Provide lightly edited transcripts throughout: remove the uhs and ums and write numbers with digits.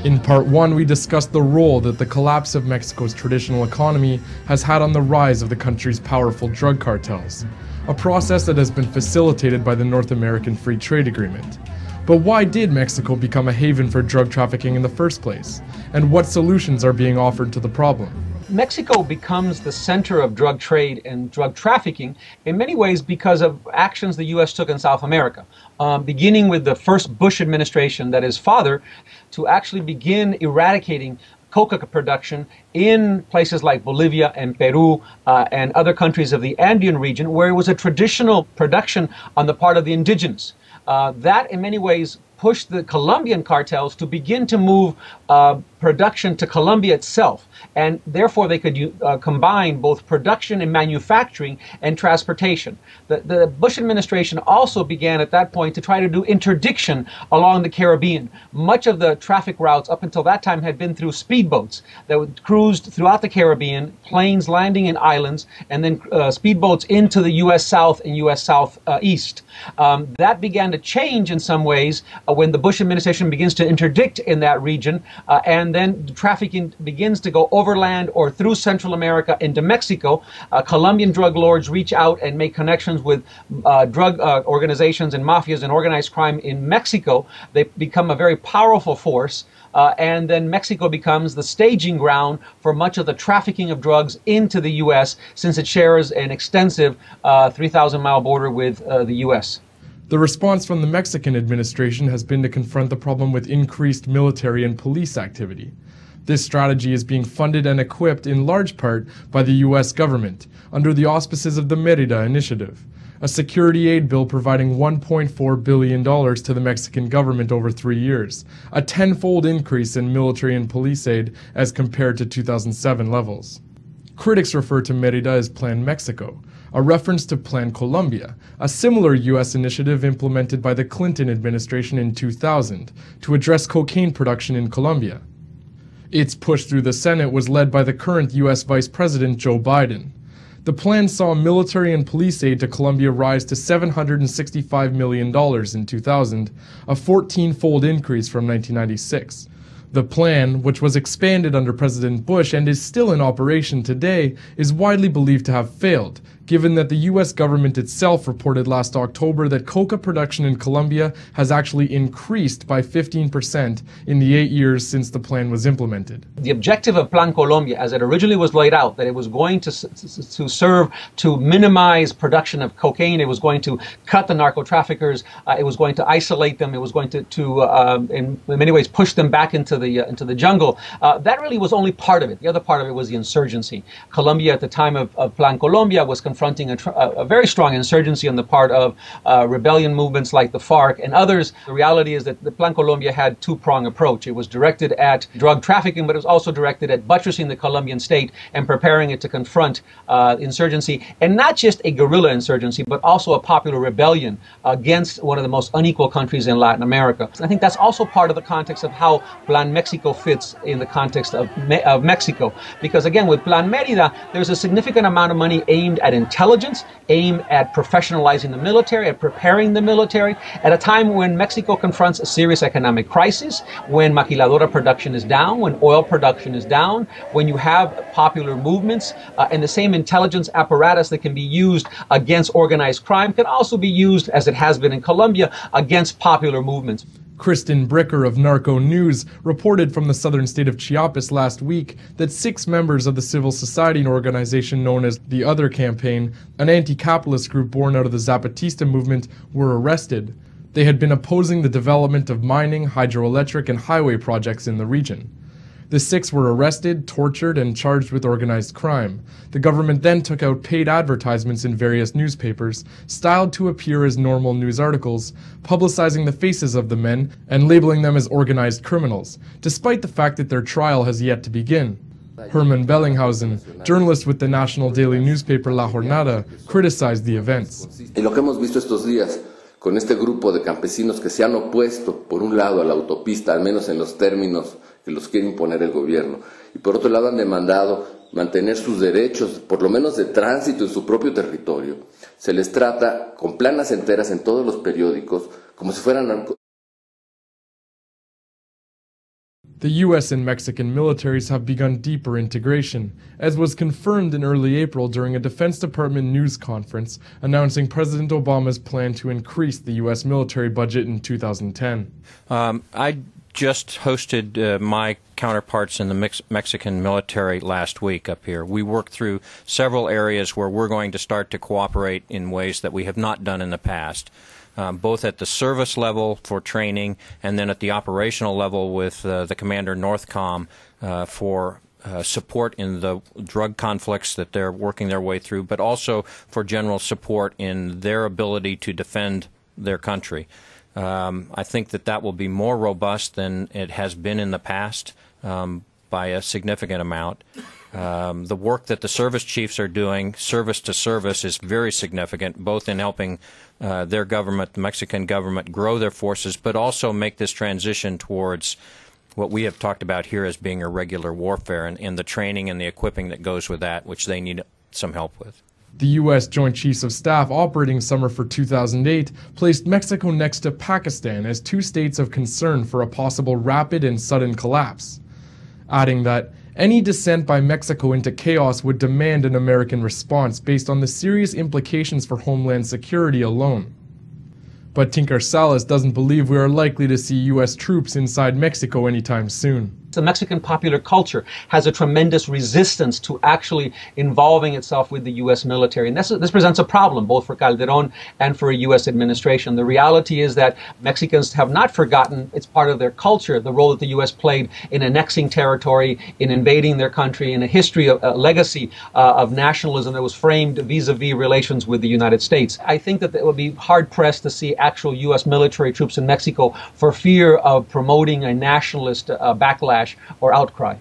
In part 1, we discussed the role that the collapse of Mexico's traditional economy has had on the rise of the country's powerful drug cartels, a process that has been facilitated by the North American Free Trade Agreement. But why did Mexico become a haven for drug trafficking in the first place? And what solutions are being offered to the problem? Mexico becomes the center of drug trade and drug trafficking in many ways because of actions the U.S. took in South America, beginning with the first Bush administration, that is father, to actually begin eradicating coca production in places like Bolivia and Peru and other countries of the Andean region, where it was a traditional production on the part of the indigenous. That in many ways pushed the Colombian cartels to begin to move production to Colombia itself, and therefore they could combine both production and manufacturing and transportation. The Bush administration also began at that point to try to do interdiction along the Caribbean. Much of the traffic routes up until that time had been through speedboats that cruised throughout the Caribbean, planes landing in islands, and then speedboats into the U.S. South and U.S. Southeast. That began to change in some ways when the Bush administration begins to interdict in that region, and then trafficking begins to go overland or through Central America into Mexico. Colombian drug lords reach out and make connections with drug organizations and mafias and organized crime in Mexico. They become a very powerful force, and then Mexico becomes the staging ground for much of the trafficking of drugs into the U.S., since it shares an extensive 3,000-mile border with the U.S. The response from the Mexican administration has been to confront the problem with increased military and police activity. This strategy is being funded and equipped in large part by the U.S. government under the auspices of the Mérida Initiative, a security aid bill providing $1.4 billion to the Mexican government over 3 years, a tenfold increase in military and police aid as compared to 2007 levels. Critics refer to Mérida as Plan Mexico, a reference to Plan Colombia, a similar U.S. initiative implemented by the Clinton administration in 2000 to address cocaine production in Colombia. Its push through the Senate was led by the current U.S. Vice President Joe Biden. The plan saw military and police aid to Colombia rise to $765 million in 2000, a 14-fold increase from 1996. The plan, which was expanded under President Bush and is still in operation today, is widely believed to have failed, given that the U.S. government itself reported last October that coca production in Colombia has actually increased by 15% in the 8 years since the plan was implemented. The objective of Plan Colombia, as it originally was laid out, that it was going to serve to minimize production of cocaine, it was going to cut the narco-traffickers, it was going to isolate them, it was going to in many ways push them back into the jungle. That really was only part of it. The other part of it was the insurgency. Colombia at the time of Plan Colombia was confronting a very strong insurgency on the part of rebellion movements like the FARC and others. The reality is that the Plan Colombia had a two-pronged approach. It was directed at drug trafficking, but it was also directed at buttressing the Colombian state and preparing it to confront insurgency, and not just a guerrilla insurgency, but also a popular rebellion against one of the most unequal countries in Latin America. I think that's also part of the context of how Plan Mexico fits in the context of Mexico, because again, with Plan Mérida, there's a significant amount of money aimed at intelligence, aimed at professionalizing the military, at preparing the military, at a time when Mexico confronts a serious economic crisis, when maquiladora production is down, when oil production is down, when you have popular movements, and the same intelligence apparatus that can be used against organized crime can also be used, as it has been in Colombia, against popular movements. Kristen Bricker of Narco News reported from the southern state of Chiapas last week that 6 members of the civil society organization known as the Other Campaign, an anti-capitalist group born out of the Zapatista movement, were arrested. They had been opposing the development of mining, hydroelectric, and highway projects in the region. The 6 were arrested, tortured, and charged with organized crime. The government then took out paid advertisements in various newspapers, styled to appear as normal news articles, publicizing the faces of the men and labeling them as organized criminals, despite the fact that their trial has yet to begin. Herman Bellinghausen, journalist with the national daily newspaper La Jornada, criticized the events. Con este grupo de campesinos que se han opuesto, por un lado, a la autopista, al menos en los términos que los quiere imponer el gobierno, y por otro lado han demandado mantener sus derechos, por lo menos de tránsito en su propio territorio. Se les trata con planas enteras en todos los periódicos, como si fueran The US and Mexican militaries have begun deeper integration, as was confirmed in early April during a Defense Department news conference announcing President Obama's plan to increase the US military budget in 2010. I just hosted my counterparts in the Mexican military last week up here. We worked through several areas where we're going to start to cooperate in ways that we have not done in the past. Both at the service level for training and then at the operational level with the Commander Northcom for support in the drug conflicts that they're working their way through, but also for general support in their ability to defend their country. I think that will be more robust than it has been in the past by a significant amount. The work that the service chiefs are doing, service to service, is very significant, both in helping their government, the Mexican government, grow their forces, but also make this transition towards what we have talked about here as being irregular warfare and the training and the equipping that goes with that, which they need some help with. The U.S. Joint Chiefs of Staff operating summer for 2008 placed Mexico next to Pakistan as two states of concern for a possible rapid and sudden collapse, adding that any descent by Mexico into chaos would demand an American response based on the serious implications for homeland security alone. But Tinker Salas doesn't believe we are likely to see U.S. troops inside Mexico anytime soon. The Mexican popular culture has a tremendous resistance to actually involving itself with the U.S. military. And this presents a problem both for Calderón and for a U.S. administration. The reality is that Mexicans have not forgotten, it's part of their culture, the role that the U.S. played in annexing territory, in invading their country, in a history, a legacy of nationalism that was framed vis-a-vis relations with the United States. I think that it would be hard-pressed to see actual U.S. military troops in Mexico for fear of promoting a nationalist backlash or outcry.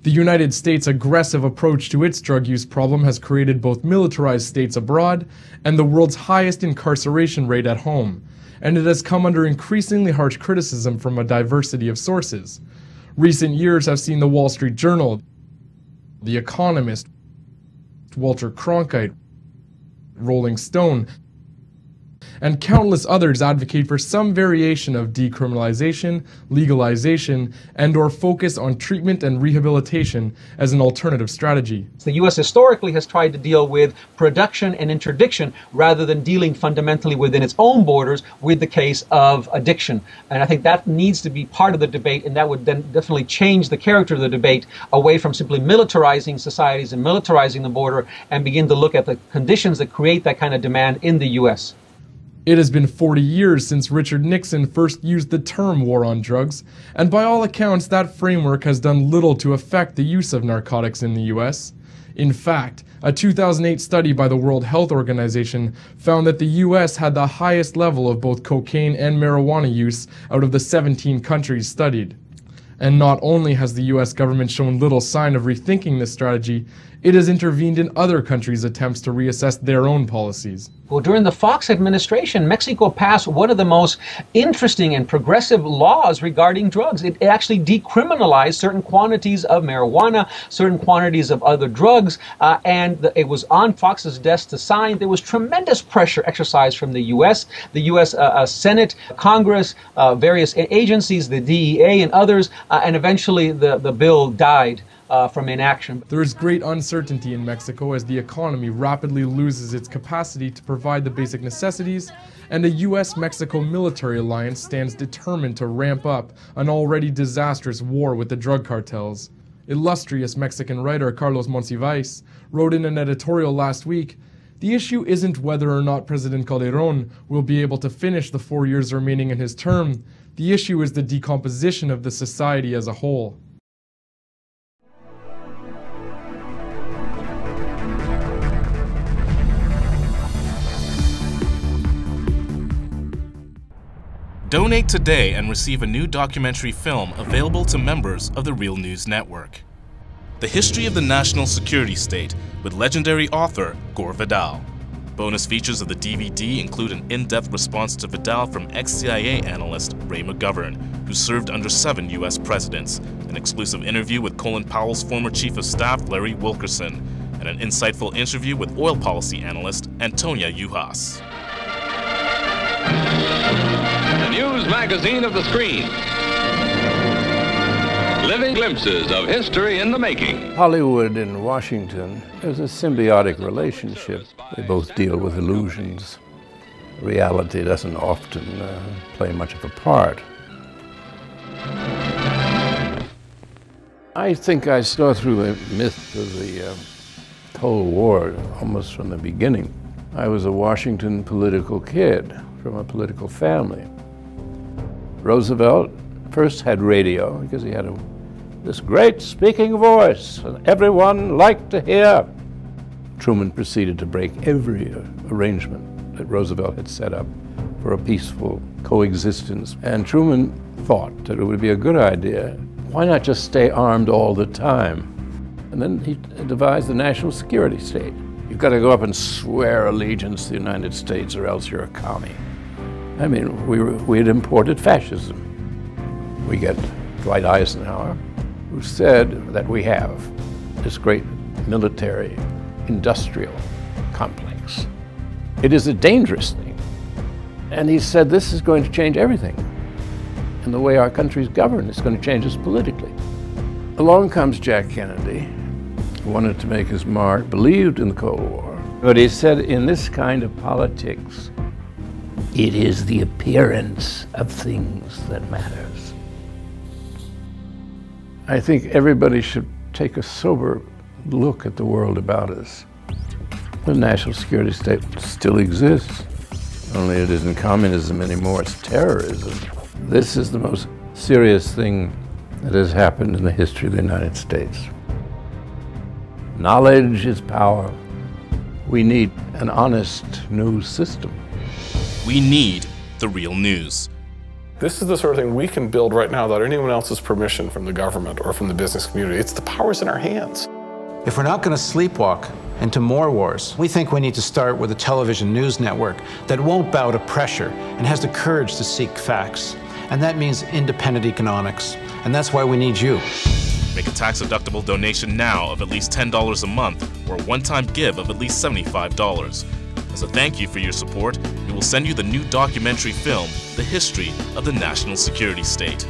The United States' aggressive approach to its drug use problem has created both militarized states abroad and the world's highest incarceration rate at home, and it has come under increasingly harsh criticism from a diversity of sources. Recent years have seen the Wall Street Journal, The Economist, Walter Cronkite, Rolling Stone, and countless others advocate for some variation of decriminalization, legalization, and/or focus on treatment and rehabilitation as an alternative strategy. The U.S. historically has tried to deal with production and interdiction rather than dealing fundamentally within its own borders with the case of addiction. And I think that needs to be part of the debate, and that would then definitely change the character of the debate away from simply militarizing societies and militarizing the border and begin to look at the conditions that create that kind of demand in the U.S. It has been 40 years since Richard Nixon first used the term war on drugs, and by all accounts that framework has done little to affect the use of narcotics in the US. In fact, a 2008 study by the World Health Organization found that the US had the highest level of both cocaine and marijuana use out of the 17 countries studied. And not only has the US government shown little sign of rethinking this strategy, it has intervened in other countries' attempts to reassess their own policies. Well, during the Fox administration, Mexico passed one of the most interesting and progressive laws regarding drugs. It actually decriminalized certain quantities of marijuana, certain quantities of other drugs, and it was on Fox's desk to sign. There was tremendous pressure exercised from the U.S. The U.S. Senate, Congress, various agencies, the DEA and others, and eventually the bill died from inaction. There is great uncertainty in Mexico as the economy rapidly loses its capacity to provide the basic necessities, and a U.S.-Mexico military alliance stands determined to ramp up an already disastrous war with the drug cartels. Illustrious Mexican writer Carlos Monsiváis wrote in an editorial last week, "The issue isn't whether or not President Calderón will be able to finish the 4 years remaining in his term. The issue is the decomposition of the society as a whole." Donate today and receive a new documentary film available to members of the Real News Network. The History of the National Security State with legendary author Gore Vidal. Bonus features of the DVD include an in-depth response to Vidal from ex-CIA analyst Ray McGovern, who served under 7 U.S. presidents, an exclusive interview with Colin Powell's former Chief of Staff Larry Wilkerson, and an insightful interview with oil policy analyst Antonia Yuhas. The news magazine of the screen. living glimpses of history in the making. Hollywood and Washington is a symbiotic relationship. They both deal with illusions. Reality doesn't often play much of a part. I think I saw through the myth of the Cold War almost from the beginning. I was a Washington political kid from a political family. Roosevelt first had radio because he had this great speaking voice and everyone liked to hear. Truman proceeded to break every arrangement that Roosevelt had set up for a peaceful coexistence. And Truman thought that it would be a good idea. Why not just stay armed all the time? And then he devised the national security state. You've got to go up and swear allegiance to the United States or else you're a commie. I mean, we had imported fascism. We get Dwight Eisenhower, who said that we have this great military industrial complex. It is a dangerous thing. And he said this is going to change everything. And the way our country is governed is going to change us politically. Along comes Jack Kennedy, who wanted to make his mark, believed in the Cold War. But he said, in this kind of politics, it is the appearance of things that matters. I think everybody should take a sober look at the world about us. The national security state still exists, only it isn't communism anymore, it's terrorism. This is the most serious thing that has happened in the history of the United States. Knowledge is power. We need an honest news system. We need the real news. This is the sort of thing we can build right now without anyone else's permission from the government or from the business community. It's the power's in our hands. If we're not going to sleepwalk into more wars, we think we need to start with a television news network that won't bow to pressure and has the courage to seek facts. And that means independent economics. And that's why we need you. Make a tax-deductible donation now of at least $10 a month or a one-time give of at least $75. As a thank you for your support, we will send you the new documentary film, The History of the National Security State.